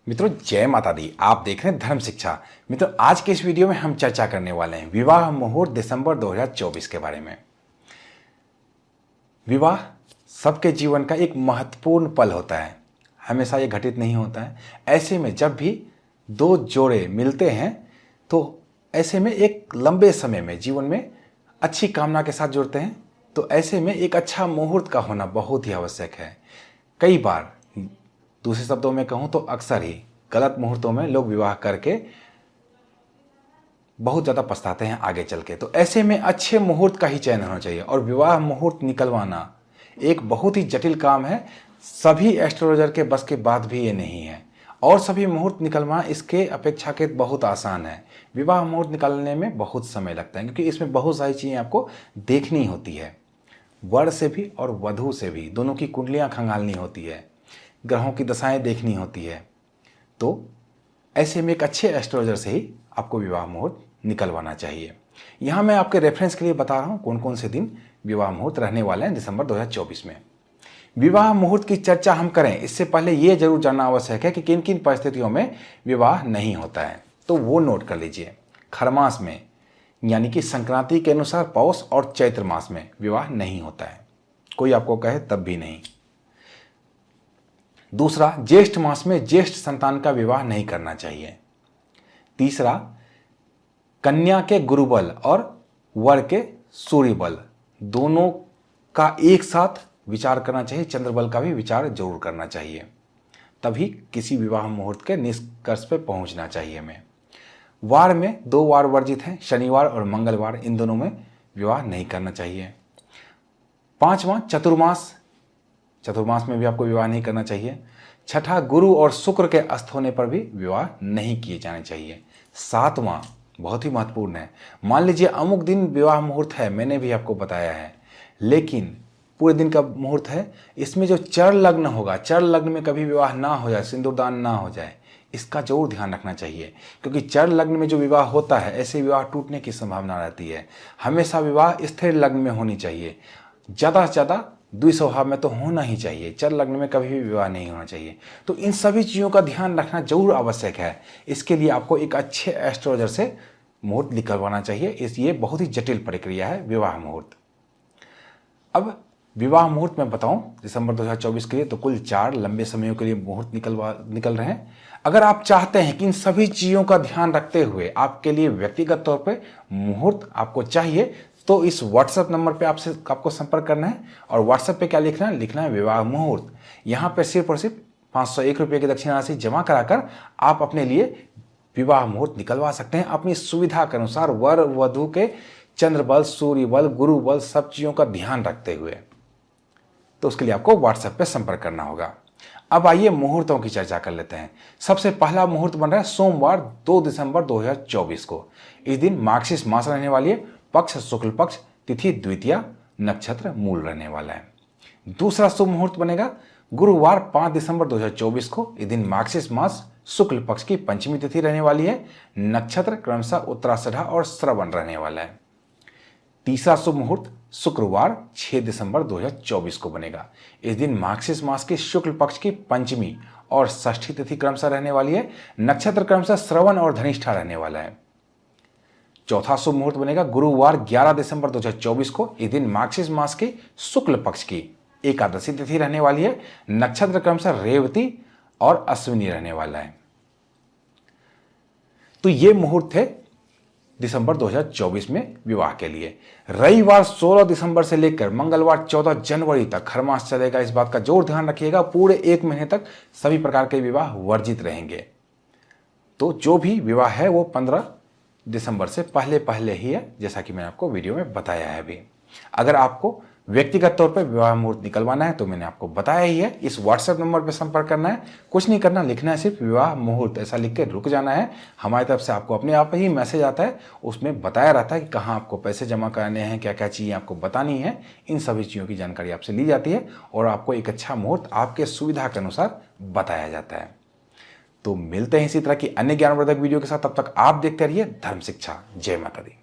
मित्रों जय माता दी। आप देख रहे हैं धर्म शिक्षा। मित्रों आज के इस वीडियो में हम चर्चा करने वाले हैं विवाह मुहूर्त दिसंबर 2024 के बारे में। विवाह सबके जीवन का एक महत्वपूर्ण पल होता है, हमेशा ये घटित नहीं होता है। ऐसे में जब भी दो जोड़े मिलते हैं तो ऐसे में एक लंबे समय में जीवन में अच्छी कामना के साथ जुड़ते हैं, तो ऐसे में एक अच्छा मुहूर्त का होना बहुत ही आवश्यक है। कई बार दूसरे शब्दों में कहूँ तो अक्सर ही गलत मुहूर्तों में लोग विवाह करके बहुत ज़्यादा पछताते हैं आगे चल के। तो ऐसे में अच्छे मुहूर्त का ही चयन होना चाहिए और विवाह मुहूर्त निकलवाना एक बहुत ही जटिल काम है। सभी एस्ट्रोलॉजर के बस के बात भी ये नहीं है और सभी मुहूर्त निकलवाना इसके अपेक्षाकृत बहुत आसान है। विवाह मुहूर्त निकालने में बहुत समय लगता है क्योंकि इसमें बहुत सारी चीज़ें आपको देखनी होती है। वर से भी और वधू से भी दोनों की कुंडलियाँ खंगालनी होती है, ग्रहों की दशाएं देखनी होती है। तो ऐसे में एक अच्छे एस्ट्रोलॉजर से ही आपको विवाह मुहूर्त निकलवाना चाहिए। यहाँ मैं आपके रेफरेंस के लिए बता रहा हूँ कौन कौन से दिन विवाह मुहूर्त रहने वाले हैं दिसंबर 2024 में। विवाह मुहूर्त की चर्चा हम करें इससे पहले ये जरूर जानना आवश्यक है कि किन किन परिस्थितियों में विवाह नहीं होता है, तो वो नोट कर लीजिए। खरमास में यानी कि संक्रांति के अनुसार पौष और चैत्र मास में विवाह नहीं होता है, कोई आपको कहे तब भी नहीं। दूसरा, ज्येष्ठ मास में ज्येष्ठ संतान का विवाह नहीं करना चाहिए। तीसरा, कन्या के गुरुबल और वर के सूर्य बल दोनों का एक साथ विचार करना चाहिए, चंद्रबल का भी विचार जरूर करना चाहिए, तभी किसी विवाह मुहूर्त के निष्कर्ष पे पहुंचना चाहिए हमें। वार में दो वार वर्जित हैं, शनिवार और मंगलवार, इन दोनों में विवाह नहीं करना चाहिए। पांचवा, चतुर्मास में भी आपको विवाह नहीं करना चाहिए। छठा, गुरु और शुक्र के अस्त होने पर भी विवाह नहीं किए जाने चाहिए। सातवां बहुत ही महत्वपूर्ण है, मान लीजिए अमुक दिन विवाह मुहूर्त है, मैंने भी आपको बताया है, लेकिन पूरे दिन का मुहूर्त है, इसमें जो चर लग्न होगा, चर लग्न में कभी विवाह ना हो जाए, सिंदूरदान ना हो जाए, इसका जरूर ध्यान रखना चाहिए क्योंकि चर लग्न में जो विवाह होता है ऐसे विवाह टूटने की संभावना रहती है। हमेशा विवाह स्थिर लग्न में होनी चाहिए, ज़्यादा से ज़्यादा द्विस्वभाव में तो होना ही चाहिए, चर लग्न में कभी भी विवाह नहीं होना चाहिए। तो इन सभी चीज़ों का ध्यान रखना जरूर आवश्यक है। इसके लिए आपको एक अच्छे एस्ट्रोलॉजर से मुहूर्त निकलवाना चाहिए। ये बहुत ही जटिल प्रक्रिया है विवाह मुहूर्त। अब विवाह मुहूर्त मैं बताऊं दिसंबर 2024 के लिए तो कुल 4 लंबे समयों के लिए मुहूर्त निकल रहे हैं। अगर आप चाहते हैं कि इन सभी चीज़ों का ध्यान रखते हुए आपके लिए व्यक्तिगत तौर पे मुहूर्त आपको चाहिए तो इस व्हाट्सएप नंबर पे आपको संपर्क करना है और व्हाट्सएप पे क्या लिखना है विवाह मुहूर्त। यहाँ पे सिर्फ और सिर्फ 501 रुपये की दक्षिण राशि जमा कराकर आप अपने लिए विवाह मुहूर्त निकलवा सकते हैं अपनी सुविधा के अनुसार, वर वधू के चंद्र बल, सूर्य बल, गुरु बल, सब चीज़ों का ध्यान रखते हुए। तो उसके लिए आपको व्हाट्सएप पे संपर्क करना होगा। अब आइए मुहूर्तों की चर्चा कर लेते हैं। सबसे पहला मुहूर्त बन रहा है सोमवार 2 दिसंबर 2024 को। इस दिन मार्गशीर्ष मास रहने वाली है, पक्ष शुक्ल पक्ष, तिथि द्वितीया, नक्षत्र मूल रहने वाला है। दूसरा शुभ मुहूर्त बनेगा गुरुवार 5 दिसंबर 2024 को। इस दिन मार्गशीर्ष मास शुक्ल पक्ष की पंचमी तिथि रहने वाली है, नक्षत्र क्रमशः उत्तराषाढ़ और श्रवण रहने वाला है। तीसरा शुभ मुहूर्त शुक्रवार 6 दिसंबर 2024 को बनेगा। इस दिन मार्गशीर्ष मास की शुक्ल पक्ष की पंचमी और षष्ठी तिथि क्रमशः रहने वाली है, नक्षत्र क्रमशः श्रवण और धनिष्ठा रहने वाला है। चौथा शुभ मुहूर्त बनेगा गुरुवार 11 दिसंबर 2024 को। इस दिन मार्गशीर्ष मास की शुक्ल पक्ष की एकादशी तिथि रहने वाली है, नक्षत्र क्रमशः रेवती और अश्विनी रहने वाला है। तो ये मुहूर्त है दिसंबर 2024 में विवाह के लिए। रविवार 16 दिसंबर से लेकर मंगलवार 14 जनवरी तक खरमास चलेगा। इस बात का जोर ध्यान रखिएगा, पूरे 1 महीने तक सभी प्रकार के विवाह वर्जित रहेंगे। तो जो भी विवाह है वो 15 दिसंबर से पहले ही है, जैसा कि मैंने आपको वीडियो में बताया है अभी। अगर आपको व्यक्तिगत तौर पर विवाह मुहूर्त निकलवाना है तो मैंने आपको बताया ही है, इस व्हाट्सएप नंबर पर संपर्क करना है, कुछ नहीं करना, लिखना है सिर्फ विवाह मुहूर्त, ऐसा लिख के रुक जाना है। हमारी तरफ से आपको अपने आप ही मैसेज आता है, उसमें बताया रहता है कि कहाँ आपको पैसे जमा कराने हैं, क्या क्या चीज़ें आपको बतानी है, इन सभी चीज़ों की जानकारी आपसे ली जाती है और आपको एक अच्छा मुहूर्त आपके सुविधा के अनुसार बताया जाता है। तो मिलते हैं इसी तरह की अन्य ज्ञानवर्धक वीडियो के साथ, तब तक आप देखते रहिए धर्म शिक्षा। जय माता दी।